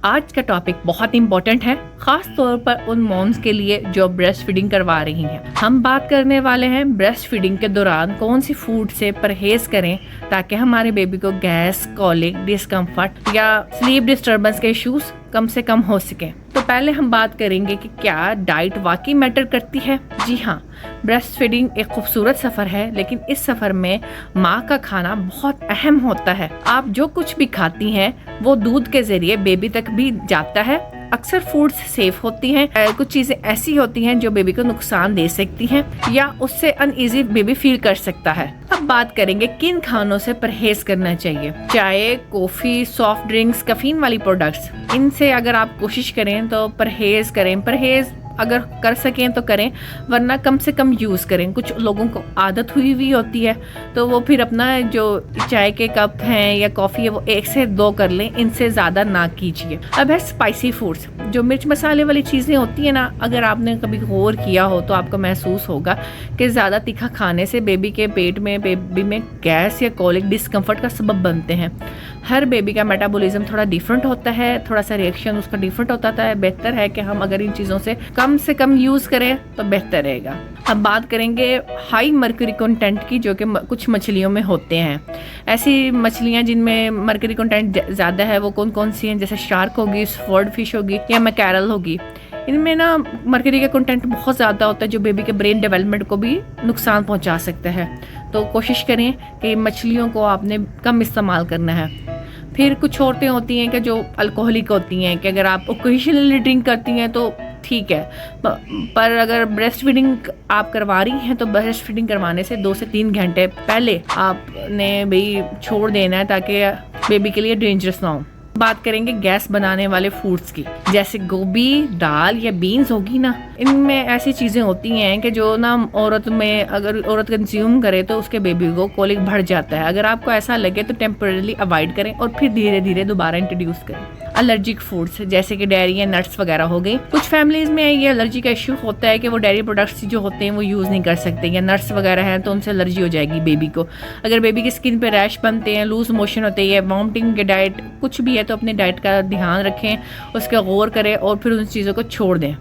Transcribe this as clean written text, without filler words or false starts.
आज का टॉपिक बहुत इम्पोर्टेंट है, खास तौर पर उन मॉम्स के लिए जो ब्रेस्ट फीडिंग करवा रही हैं। हम बात करने वाले हैं ब्रेस्ट फीडिंग के दौरान कौन सी फूड से परहेज करें ताकि हमारे बेबी को गैस, कॉलिक, डिस्कम्फर्ट या स्लीप डिस्टर्बेंस के इश्यूज कम से कम हो सके। तो पहले हम बात करेंगे कि क्या डाइट वाकई मैटर करती है। जी हाँ, ब्रेस्ट फीडिंग एक खूबसूरत सफ़र है, लेकिन इस सफ़र में माँ का खाना बहुत अहम होता है। आप जो कुछ भी खाती हैं वो दूध के जरिए बेबी तक भी जाता है। अक्सर फूड्स सेफ होती हैं, कुछ चीज़ें ऐसी होती हैं जो बेबी को नुकसान दे सकती हैं या उससे अनईजी बेबी फील कर सकता है। अब बात करेंगे किन खानों से परहेज करना चाहिए। चाय, कॉफ़ी, सॉफ्ट ड्रिंक्स, कैफीन वाली प्रोडक्ट्स, इनसे अगर आप कोशिश करें तो परहेज करें। परहेज अगर कर सकें तो करें, वरना कम से कम यूज़ करें। कुछ लोगों को आदत हुई होती है तो वो फिर अपना जो चाय के कप हैं या कॉफ़ी है वो 1 से 2 कर लें, इनसे ज़्यादा ना कीजिए। अब है स्पाइसी फूड्स, जो मिर्च मसाले वाली चीज़ें होती हैं ना, अगर आपने कभी गौर किया हो तो आपको महसूस होगा कि ज़्यादा तीखा खाने से बेबी के पेट में, बेबी में गैस या कॉलिक, डिस्कम्फर्ट का सबब बनते हैं। हर बेबी का मेटाबॉलिज्म थोड़ा डिफरेंट होता है, थोड़ा सा रिएक्शन उसका डिफरेंट होता है। बेहतर है कि हम अगर इन चीज़ों से कम यूज़ करें तो बेहतर रहेगा। अब बात करेंगे हाई मर्क्यूरी कंटेंट की, जो कि कुछ मछलियों में होते हैं। ऐसी मछलियां जिनमें मर्क्यूरी कंटेंट ज़्यादा है वो कौन कौन सी हैं, जैसे शार्क होगी, स्वॉर्ड फिश होगी या मैकेरल होगी। इनमें ना मर्क्यूरी का कंटेंट बहुत ज़्यादा होता है जो बेबी के ब्रेन डेवलपमेंट को भी नुकसान पहुंचा सकता है। तो कोशिश करें कि मछलियों को आपने कम इस्तेमाल करना है। फिर कुछ औरतें होती हैं कि जो अल्कोहलिक होती हैं, कि अगर आप ओकेजनली ड्रिंक करती हैं तो ठीक है, पर अगर ब्रेस्ट फीडिंग आप करवा रही हैं तो ब्रेस्ट फीडिंग करवाने से 2 से 3 घंटे पहले आपने भाई छोड़ देना है ताकि बेबी के लिए डेंजरस ना हो। बात करेंगे गैस बनाने वाले फूड्स की, जैसे गोभी, दाल या बीन्स होगी ना, इनमें ऐसी चीज़ें होती हैं कि जो ना औरत में अगर औरत कंज्यूम करे तो उसके बेबी को कॉलिक बढ़ जाता है। अगर आपको ऐसा लगे तो टेम्परेली अवॉइड करें और फिर धीरे धीरे दोबारा इंट्रोड्यूस करें। एलर्जिक फूड्स जैसे कि डेयरी या नट्स वगैरह हो गई, कुछ फैमिलीज में ये एलर्जी का इश्यू होता है कि वो डेयरी प्रोडक्ट्स जो होते हैं वो यूज़ नहीं कर सकते, या नट्स वगैरह हैं तो उनसे एलर्जी हो जाएगी बेबी को। अगर बेबी की स्किन पे रैश बनते हैं, लूज मोशन होते हैं, वॉमिटिंग के डाइट कुछ भी है, तो अपनी डाइट का ध्यान रखें, उसका गौर करें और फिर उन चीज़ों को छोड़ दें।